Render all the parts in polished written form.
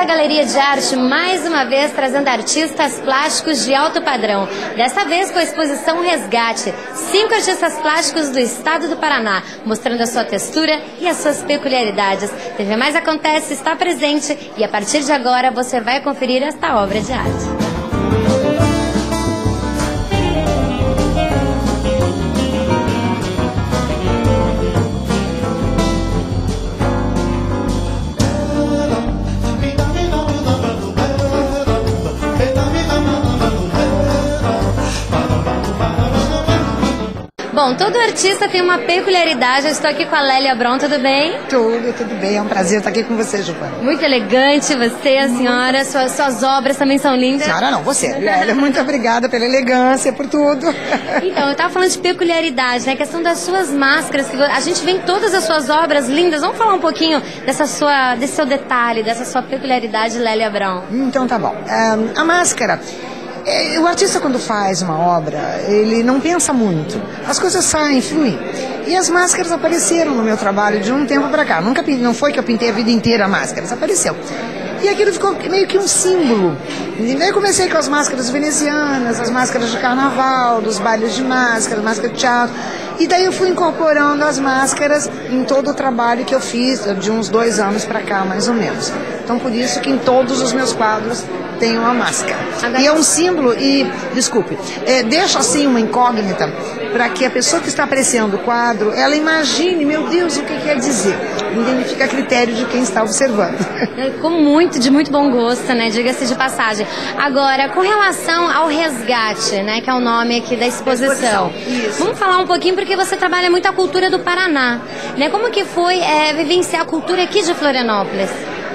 Galeria de Arte, mais uma vez trazendo artistas plásticos de alto padrão. Dessa vez com a exposição Resgate, 5 artistas plásticos do estado do Paraná, mostrando a sua textura e as suas peculiaridades. TV Mais Acontece está presente e a partir de agora você vai conferir esta obra de arte. Bom, todo artista tem uma peculiaridade. Eu estou aqui com a Lélia Bron, tudo bem? Tudo bem. É um prazer estar aqui com você, Giovana. Muito elegante você, a senhora. Suas obras também são lindas. Senhora não, você. Lélia, muito obrigada pela elegância, por tudo. Então, eu estava falando de peculiaridade, né? A questão das suas máscaras. Que a gente vê em todas as suas obras lindas. Vamos falar um pouquinho desse seu detalhe, dessa sua peculiaridade, Lélia Bron. Então tá bom. A máscara... O artista, quando faz uma obra, ele não pensa muito. As coisas saem, fluem. E as máscaras apareceram no meu trabalho de um tempo para cá. Não foi que eu pintei a vida inteira a máscara, apareceu. E aquilo ficou meio que um símbolo. E daí eu comecei com as máscaras venezianas, as máscaras de carnaval, dos bailes de máscara, máscara de teatro. E daí eu fui incorporando as máscaras em todo o trabalho que eu fiz, de uns 2 anos para cá, mais ou menos. Então, por isso que em todos os meus quadros tem uma máscara. E é um símbolo, deixa assim uma incógnita para que a pessoa que está apreciando o quadro, ela imagine, meu Deus, o que quer dizer. Ninguém fica a critério de quem está observando. Ficou de muito bom gosto, né? Diga-se de passagem. Agora, com relação ao Resgate, né? Que é o nome aqui da exposição. Isso. Vamos falar um pouquinho, porque você trabalha muito a cultura do Paraná, né? Como que foi vivenciar a cultura aqui de Florianópolis?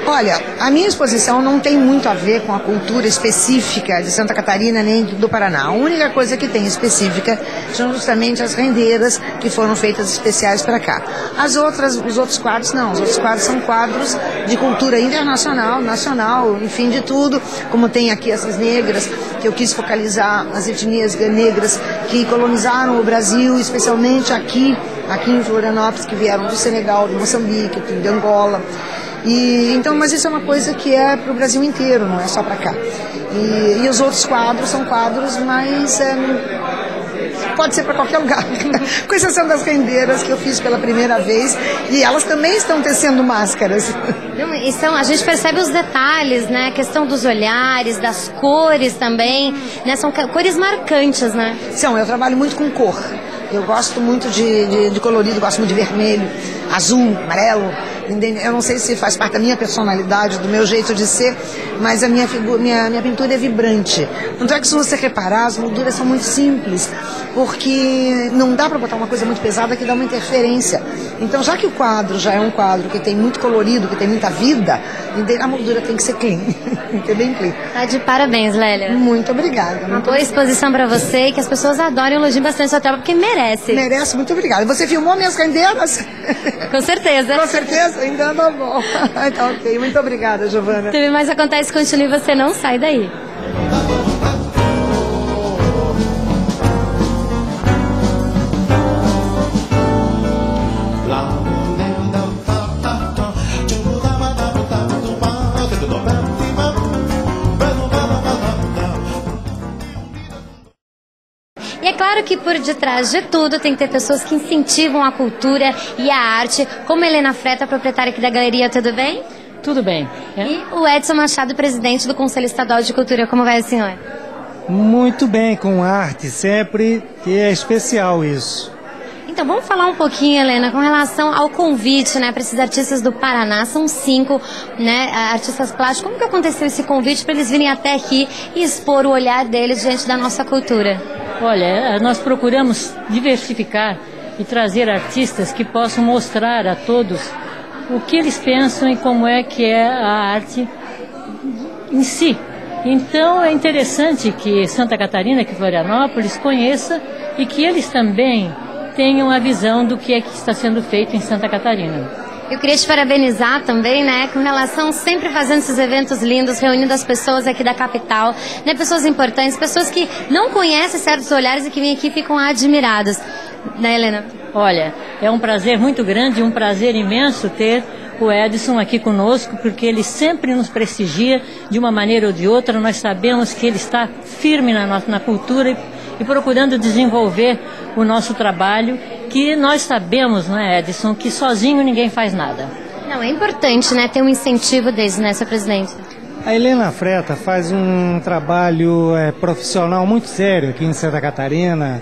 Olha, a minha exposição não tem muito a ver com a cultura específica de Santa Catarina nem do Paraná. A única coisa que tem específica são justamente as rendeiras que foram feitas especiais para cá. Os outros quadros não. Os outros quadros são quadros de cultura internacional, nacional, enfim, de tudo. Como tem aqui essas negras, que eu quis focalizar as etnias negras que colonizaram o Brasil, especialmente aqui em Florianópolis, que vieram do Senegal, de Moçambique, de Angola. Mas isso é uma coisa que é para o Brasil inteiro, não é só para cá. E os outros quadros são quadros mais... pode ser para qualquer lugar, com exceção das rendeiras que eu fiz pela primeira vez, e elas também estão tecendo máscaras. A gente percebe os detalhes, né? A questão dos olhares, das cores também, né? São cores marcantes, né? Eu trabalho muito com cor. Eu gosto muito de colorido, gosto muito de vermelho, azul, amarelo. Eu não sei se faz parte da minha personalidade, do meu jeito de ser, mas a minha pintura é vibrante. Tanto é que, se você reparar, as molduras são muito simples, porque não dá para botar uma coisa muito pesada que dá uma interferência. Então, já que o quadro já é um quadro que tem muito colorido, que tem muita vida, a moldura tem que ser clean, tem que ser bem clean. Tá de parabéns, Lélia. Muito obrigada. Uma boa exposição para você e que as pessoas adorem e elogiem bastante sua trabalho, porque merece. Merece, muito obrigada. Você filmou minhas rendeiras? Com certeza. Com certeza? Ainda tá bom. Então, ok. Muito obrigada, Giovana. TV Mais Acontece, continue, você não sai daí. E é claro que por detrás de tudo tem que ter pessoas que incentivam a cultura e a arte, como Helena Freta, proprietária aqui da galeria, tudo bem? Tudo bem. E o Edson Machado, presidente do Conselho Estadual de Cultura, como vai o senhor? Muito bem, com arte, sempre, que é especial isso. Então, vamos falar um pouquinho, Helena, com relação ao convite, né, para esses artistas do Paraná. São 5, né, artistas plásticos. Como que aconteceu esse convite para eles virem até aqui e expor o olhar deles diante da nossa cultura? Olha, nós procuramos diversificar e trazer artistas que possam mostrar a todos o que eles pensam e como é que é a arte em si. Então, é interessante que Santa Catarina, que Florianópolis, conheça e que eles também tenham a visão do que é que está sendo feito em Santa Catarina. Eu queria te parabenizar também, né, com relação sempre fazendo esses eventos lindos, reunindo as pessoas aqui da capital, né, pessoas importantes, pessoas que não conhecem certos olhares e que vêm aqui e ficam admiradas, né, Helena? Olha, é um prazer muito grande, um prazer imenso ter o Edson aqui conosco, porque ele sempre nos prestigia de uma maneira ou de outra. Nós sabemos que ele está firme na cultura e procurando desenvolver o nosso trabalho, que nós sabemos, não é, Edson, que sozinho ninguém faz nada. Não, é importante, né, ter um incentivo desse, né, seu presidente? A Helena Freta faz um trabalho profissional muito sério aqui em Santa Catarina,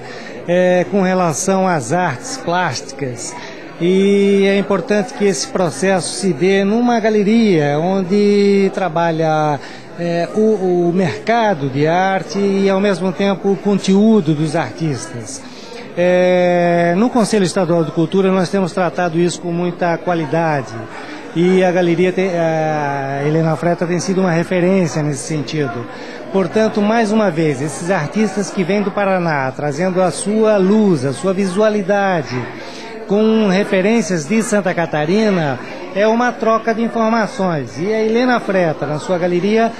com relação às artes plásticas. E é importante que esse processo se dê numa galeria onde trabalha o mercado de arte e, ao mesmo tempo, o conteúdo dos artistas. No Conselho Estadual de Cultura nós temos tratado isso com muita qualidade e a galeria, a Helena Freta, tem sido uma referência nesse sentido. Portanto, mais uma vez, esses artistas que vêm do Paraná, trazendo a sua luz, a sua visualidade, com referências de Santa Catarina, é uma troca de informações. E a Helena Freta, na sua galeria,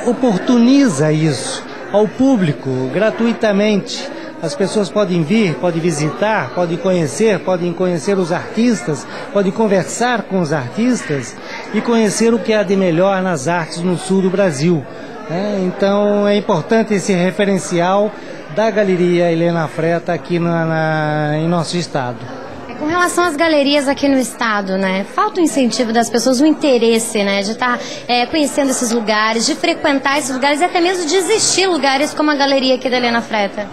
oportuniza isso ao público gratuitamente. As pessoas podem vir, podem visitar, podem conhecer os artistas, podem conversar com os artistas e conhecer o que há de melhor nas artes no sul do Brasil. Então é importante esse referencial da Galeria Helena Freta aqui em nosso estado. Com relação às galerias aqui no estado, né, falta o incentivo das pessoas, o interesse, né, de estar conhecendo esses lugares, de frequentar esses lugares e até mesmo de existir lugares como a galeria aqui da Helena Freta.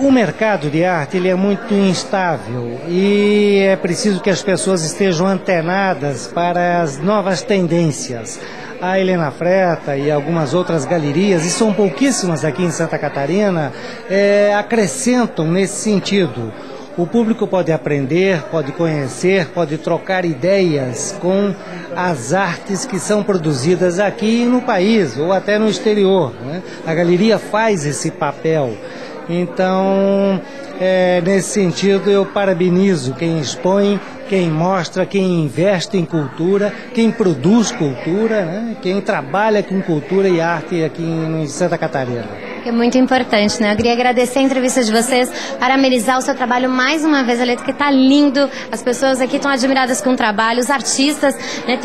O mercado de arte ele é muito instável e é preciso que as pessoas estejam antenadas para as novas tendências. A Helena Freta e algumas outras galerias, e são pouquíssimas aqui em Santa Catarina, acrescentam nesse sentido. O público pode aprender, pode conhecer, pode trocar ideias com as artes que são produzidas aqui no país ou até no exterior, né? A galeria faz esse papel. Então, nesse sentido, eu parabenizo quem expõe, quem mostra, quem investe em cultura, quem produz cultura, né? Quem trabalha com cultura e arte aqui em Santa Catarina. É muito importante, né? Eu queria agradecer a entrevista de vocês, parabenizar o seu trabalho mais uma vez, Aleto, que está lindo. As pessoas aqui estão admiradas com o trabalho, os artistas, né?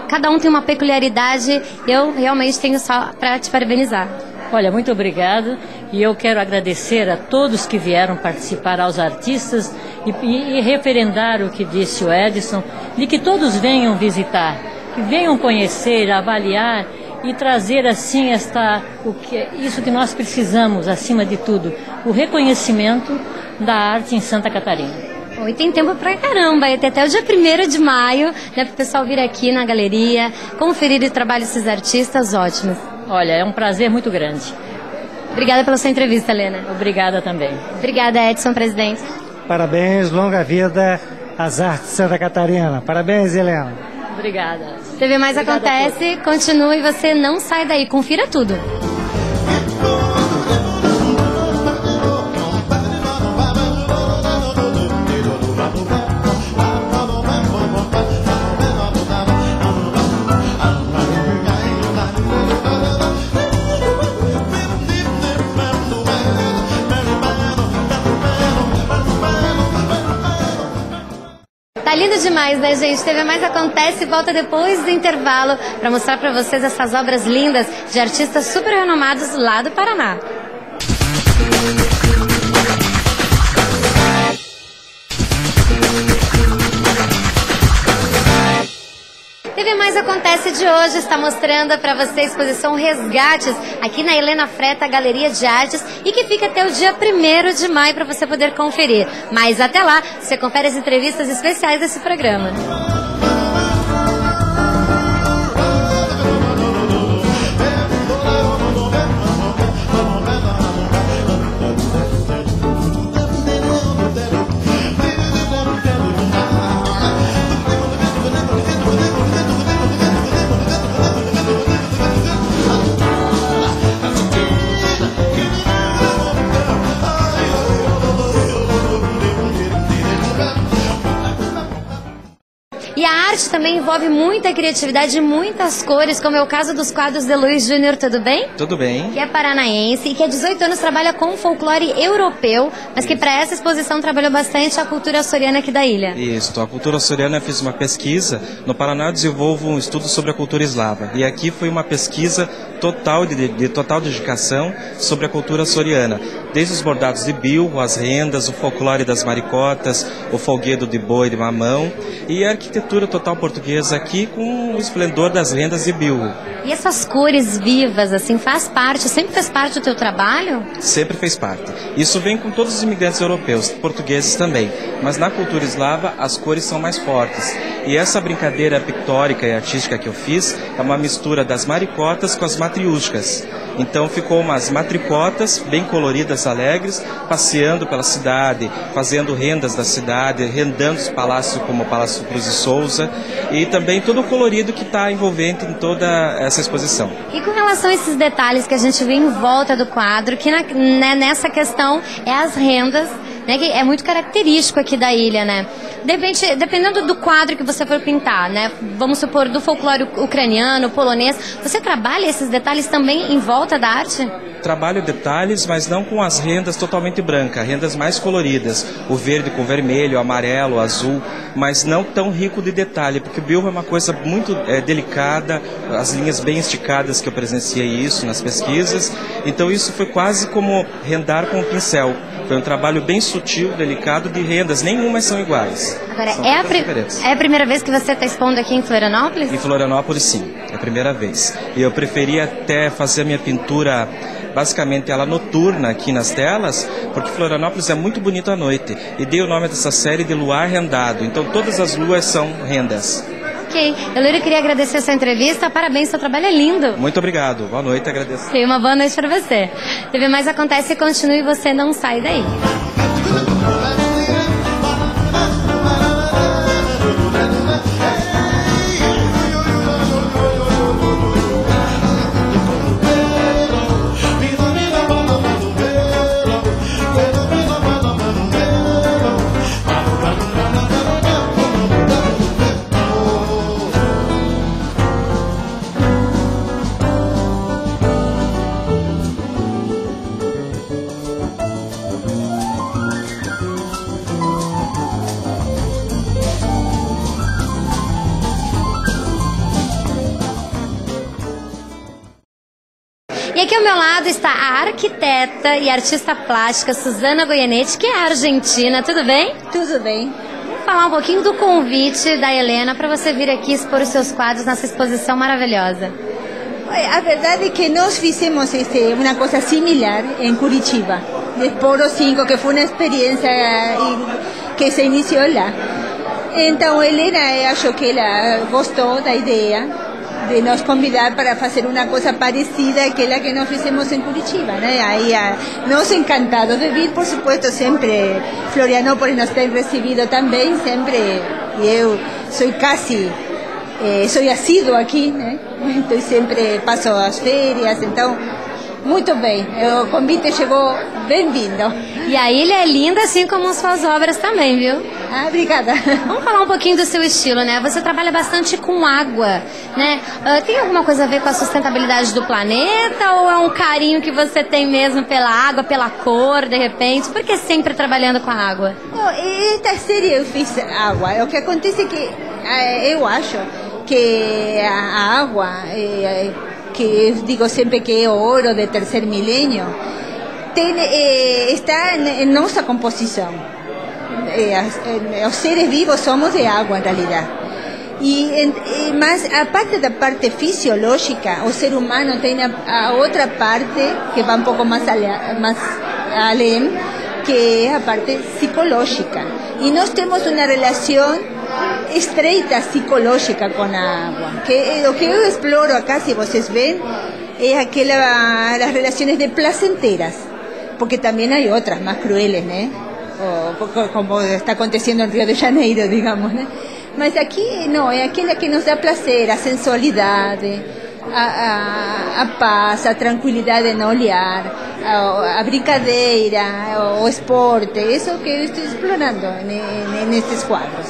Cada um tem uma peculiaridade. Eu realmente tenho só para te parabenizar. Olha, muito obrigada, e eu quero agradecer a todos que vieram participar, aos artistas, e referendar o que disse o Edson, de que todos venham visitar, que venham conhecer, avaliar e trazer assim isso que nós precisamos, acima de tudo, o reconhecimento da arte em Santa Catarina. E tem tempo pra caramba, até o dia 1º de maio, né, para o pessoal vir aqui na galeria, conferir o trabalho desses artistas ótimos. Olha, é um prazer muito grande. Obrigada pela sua entrevista, Helena. Obrigada também. Obrigada, Edson, presidente. Parabéns, longa vida às artes de Santa Catarina. Parabéns, Helena. Obrigada. TV Mais acontece, continua e você não sai daí, confira tudo. Tá lindo demais, né, gente? TV Mais acontece e volta depois do intervalo para mostrar para vocês essas obras lindas de artistas super renomados lá do Paraná. TV Mais Acontece de hoje está mostrando para você a exposição Resgates aqui na Helena Freta, Galeria de Artes, e que fica até o dia 1º de maio para você poder conferir. Mas até lá, você confere as entrevistas especiais desse programa. arte também envolve muita criatividade e muitas cores, como é o caso dos quadros de Luiz Júnior, tudo bem? Tudo bem. Que é paranaense e que há 18 anos trabalha com folclore europeu, mas que para essa exposição trabalhou bastante a cultura açoriana aqui da ilha. Isso, a cultura açoriana, eu fiz uma pesquisa. No Paraná eu desenvolvo um estudo sobre a cultura eslava. E aqui foi uma pesquisa total, de total dedicação sobre a cultura açoriana. Desde os bordados de bilro, as rendas, o folclore das maricotas, o folguedo de boi de mamão e a arquitetura total portuguesa aqui com o esplendor das rendas de bilro. E essas cores vivas, assim, faz parte, sempre fez parte do teu trabalho? Sempre fez parte. Isso vem com todos os imigrantes europeus, portugueses também. Mas na cultura eslava as cores são mais fortes. E essa brincadeira pictórica e artística que eu fiz é uma mistura das maricotas com as matriúscas. Então ficou umas matricotas bem coloridas, alegres, passeando pela cidade, fazendo rendas da cidade, rendando os palácios como o Palácio Cruz e Souza e também todo o colorido que está envolvente em toda essa exposição. E com relação a esses detalhes que a gente vê em volta do quadro, que nessa questão é as rendas, né, que é muito característico aqui da ilha, né? Dependendo do quadro que você for pintar, né? Vamos supor, do folclore ucraniano, polonês, você trabalha esses detalhes também em volta da arte? Trabalho detalhes, mas não com as rendas totalmente brancas, rendas mais coloridas, o verde com vermelho, o amarelo, o azul, mas não tão rico de detalhe, porque o bilro é uma coisa muito delicada, as linhas bem esticadas que eu presenciei isso nas pesquisas, então isso foi quase como rendar com um pincel. Foi um trabalho bem sutil, delicado, de rendas, nenhumas são iguais. Agora, é a primeira vez que você está expondo aqui em Florianópolis? Em Florianópolis, sim, é a primeira vez. E eu preferi até fazer a minha pintura, basicamente ela noturna aqui nas telas, porque Florianópolis é muito bonito à noite. E dei o nome dessa série de Luar Rendado, então todas as luas são rendas. Ok, eu queria agradecer a sua entrevista, parabéns, seu trabalho é lindo. Muito obrigado, boa noite, agradeço. E uma boa noite para você. TV Mais acontece e continue, você não sai daí. E aqui ao meu lado está a arquiteta e artista plástica Susana Goyeneche, que é argentina. Tudo bem? Tudo bem. Vamos falar um pouquinho do convite da Helena para você vir aqui expor os seus quadros nessa exposição maravilhosa. A verdade é que nós fizemos uma coisa similar em Curitiba, Esporo 5, que foi uma experiência que se iniciou lá. Então, Helena achou que ela gostou da ideia de nos convidar para fazer uma coisa parecida àquela que nós fizemos em Curitiba, né? Aí, nós encantados de vir, por supuesto, sempre Florianópolis nos tem recebido também, sempre, e eu sou quase, sou assíduo aqui, né? Então sempre passo as férias, então, muito bem, o convite chegou bem-vindo. E a ilha é linda, assim como suas obras também, viu? Ah, obrigada. Vamos falar um pouquinho do seu estilo, né? Você trabalha bastante com água, né? Tem alguma coisa a ver com a sustentabilidade do planeta ou é um carinho que você tem mesmo pela água, pela cor, de repente? Por que sempre trabalhando com a água? Esta série eu fiz água. O que acontece é que eu acho que a água, que eu digo sempre que é o ouro do terceiro milênio, está em nossa composição. Os seres vivos somos de água, em realidade. Mas a parte fisiológica, o ser humano tem a outra parte que vai um pouco mais além, que é a parte psicológica. E nós temos uma relação estreita psicológica com a água. O que eu exploro acá, se vocês veem, é as relações de placenteras, porque também há outras mais crueles, né? Como está acontecendo em Rio de Janeiro, digamos, né? Mas aqui não, é aquela que nos dá prazer, a sensualidade, a paz, a tranquilidade no olhar, a brincadeira, o esporte, isso que eu estou explorando nestes quadros.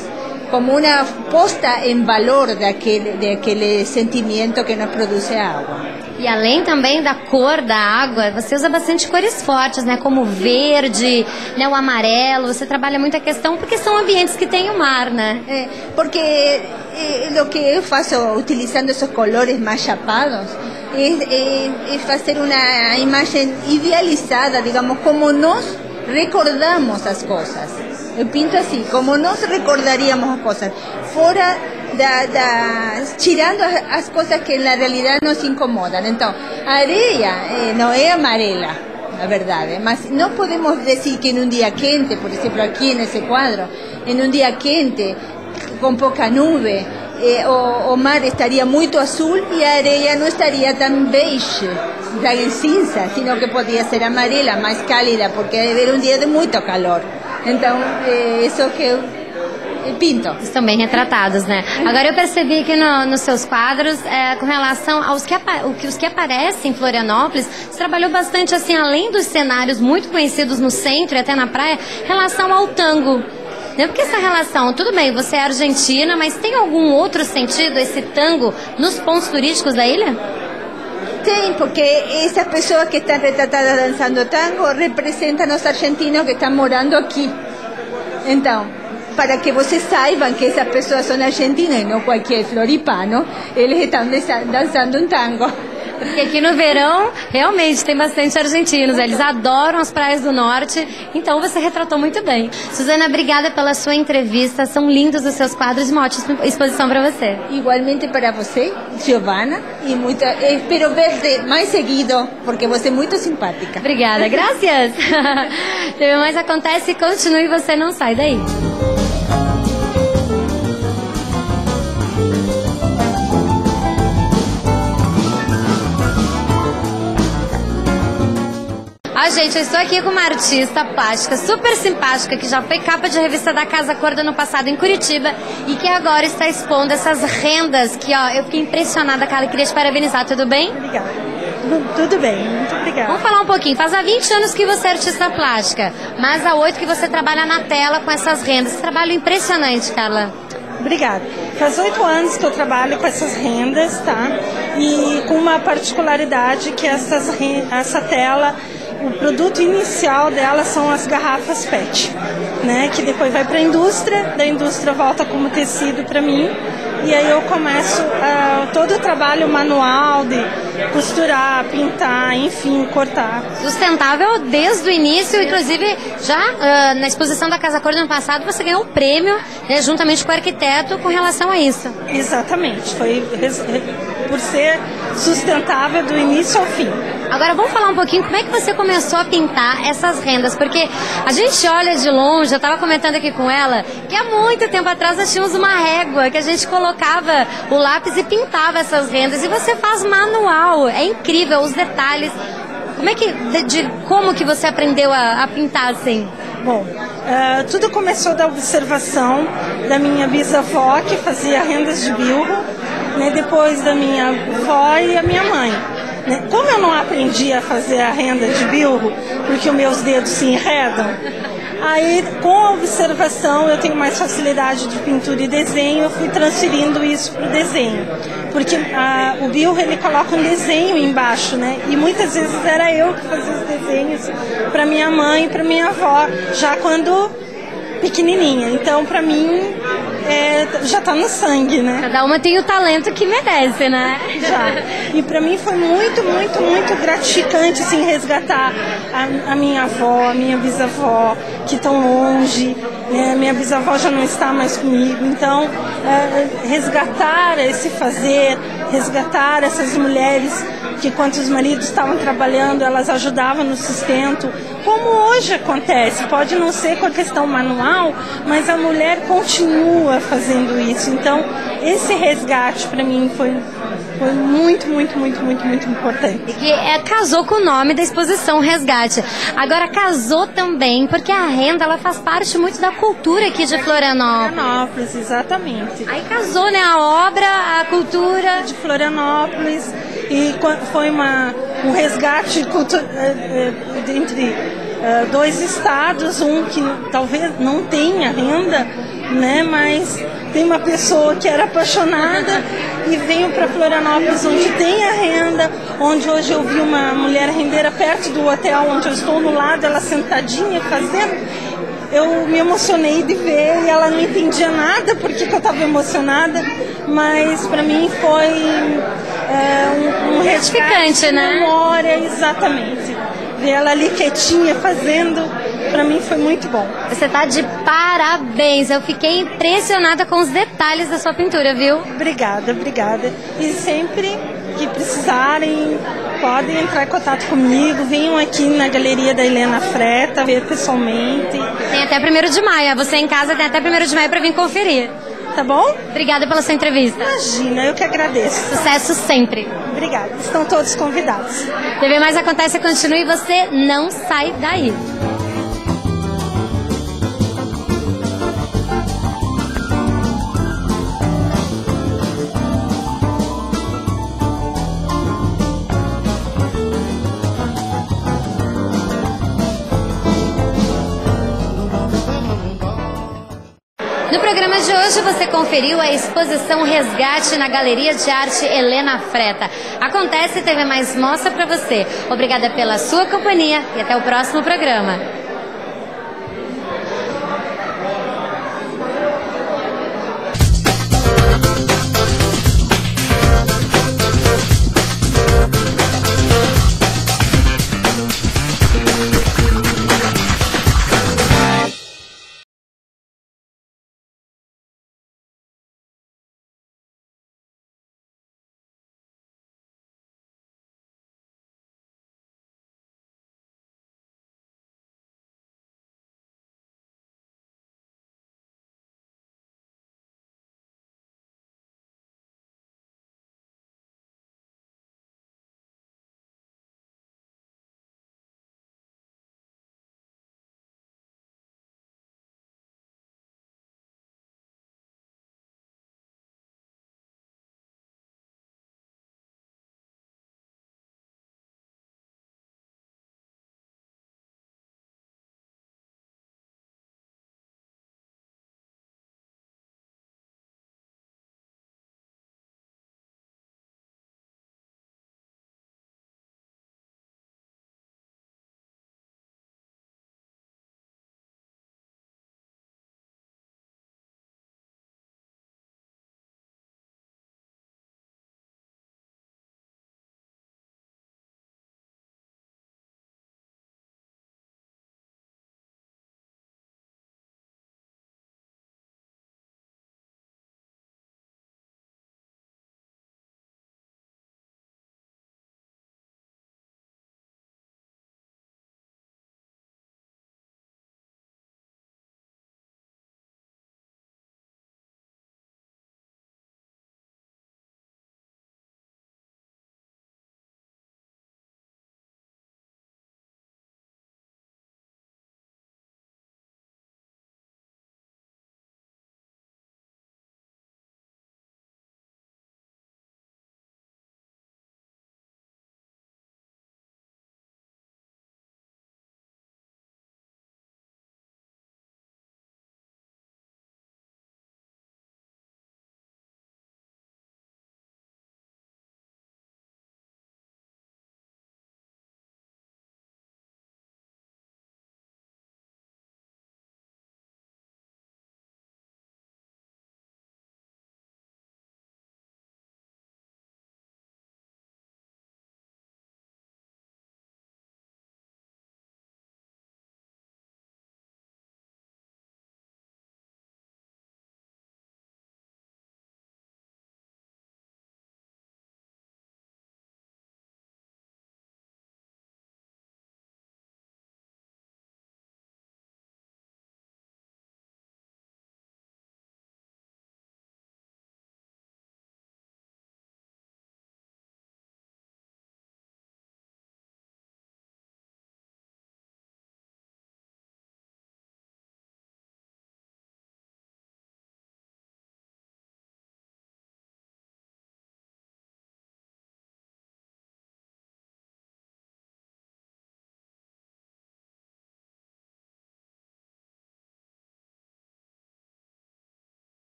como una posta en valor de aquel sentimiento que nos produce a agua. E além também da cor da água, você usa bastante cores fortes, né? Como o verde, né? O amarelo. Você trabalha muito a questão porque são ambientes que tem o mar, né? Porque lo que eu faço utilizando esos colores más chapados es hacer una imagen idealizada, digamos, como nos recordamos as coisas. Eu pinto assim, como nós recordaríamos as coisas, fora tirando as coisas que na realidade nos incomodam. Então, a areia não é amarela, na verdade, mas não podemos dizer que em um dia quente, por exemplo, aqui nesse quadro, em um dia quente, com pouca nuvem, o mar estaria muito azul e a areia não estaria tão beige, tão cinza, sino que podia ser amarela, mais cálida, porque deve haver um dia de muito calor. Então, isso que eu pinto. Estão bem retratados, né? Agora eu percebi que nos seus quadros, com relação aos os que aparecem em Florianópolis, você trabalhou bastante, assim, além dos cenários muito conhecidos no centro e até na praia, em relação ao tango. Porque essa relação, tudo bem, você é argentina, mas tem algum outro sentido esse tango nos pontos turísticos da ilha? Tem, porque essas pessoas que estão retratadas dançando tango representam os argentinos que estão morando aqui. Então, para que vocês saibam que essas pessoas são argentinas e não qualquer floripano, eles estão dançando um tango. Porque aqui no verão, realmente, tem bastante argentinos. Eles adoram as praias do norte. Então, você retratou muito bem. Suzana, obrigada pela sua entrevista. São lindos os seus quadros e uma ótima exposição para você. Igualmente para você, Giovana. E espero ver-te mais seguido, porque você é muito simpática. Obrigada. Graças. TV Mais acontece, continue e você não sai daí. Gente, eu estou aqui com uma artista plástica super simpática que já foi capa de revista da Casa Cor do ano passado em Curitiba e que agora está expondo essas rendas que, ó, eu fiquei impressionada, Carla, e queria te parabenizar, tudo bem? Obrigada. Tudo bem, muito obrigada. Vamos falar um pouquinho. Faz há 20 anos que você é artista plástica, mas há 8 que você trabalha na tela com essas rendas. Esse trabalho impressionante, Carla. Obrigada. Faz 8 anos que eu trabalho com essas rendas, tá? E com uma particularidade que essa tela, o produto inicial dela são as garrafas PET, né? Que depois vai para a indústria, da indústria volta como tecido para mim, e aí eu começo todo o trabalho manual de costurar, pintar, enfim, cortar. Sustentável desde o início, inclusive já na exposição da Casa Cor do ano passado você ganhou um prêmio, né, juntamente com o arquiteto com relação a isso. Exatamente, foi por ser sustentável do início ao fim. Agora vamos falar um pouquinho como é que você começou a pintar essas rendas, porque a gente olha de longe, eu estava comentando aqui com ela, que há muito tempo atrás nós tínhamos uma régua que a gente colocava o lápis e pintava essas rendas, e você faz manual, é incrível os detalhes. Como que você aprendeu a pintar assim? Bom, tudo começou da observação da minha bisavó, que fazia rendas de bilro, né, depois da minha avó e a minha mãe. Como eu não aprendi a fazer a renda de bilro, porque os meus dedos se enredam, aí com a observação eu tenho mais facilidade de pintura e desenho, eu fui transferindo isso para o desenho. Porque o bilro ele coloca um desenho embaixo, né? E muitas vezes era eu que fazia os desenhos para minha mãe e para minha avó, já quando pequenininha. Então, para mim, já tá no sangue, né? Cada uma tem o talento que merece, né? Já. E para mim foi muito, muito, muito gratificante, assim, resgatar a minha avó, a minha bisavó, que estão longe, né? Minha bisavó já não está mais comigo. Então, resgatar esse fazer, resgatar essas mulheres que, enquanto os maridos estavam trabalhando, elas ajudavam no sustento, como hoje acontece. Pode não ser com a questão manual, mas a mulher continua fazendo isso. Então, esse resgate para mim foi muito, muito, muito, muito, muito importante. E que casou com o nome da exposição Resgate. Agora casou também, porque a renda ela faz parte muito da cultura aqui de Florianópolis. Florianópolis, exatamente. Aí casou, né, a obra, a cultura de Florianópolis. e foi um resgate entre dois estados, um que talvez não tenha renda, né, mas tem uma pessoa que era apaixonada e veio para Florianópolis, onde tem a renda, onde hoje eu vi uma mulher rendeira perto do hotel onde eu estou, no lado, ela sentadinha fazendo. Eu me emocionei de ver e ela não entendia nada porque eu estava emocionada, mas para mim foi um resgate, né? Memória, exatamente. Ver ela ali quietinha fazendo, para mim foi muito bom. Você tá de parabéns, eu fiquei impressionada com os detalhes da sua pintura, viu? Obrigada, obrigada. E sempre que precisarem, podem entrar em contato comigo, venham aqui na Galeria da Helena Freta, ver pessoalmente. Tem até 1º de maio, você em casa tem até 1º de maio para vir conferir. Tá bom? Obrigada pela sua entrevista. Imagina, eu que agradeço. Sucesso sempre. Obrigada, estão todos convidados. TV Mais Acontece continua e você não sai daí. No programa de hoje você conferiu a exposição Resgate na Galeria de Arte Helena Freta. Acontece, TV Mais mostra pra você. Obrigada pela sua companhia e até o próximo programa.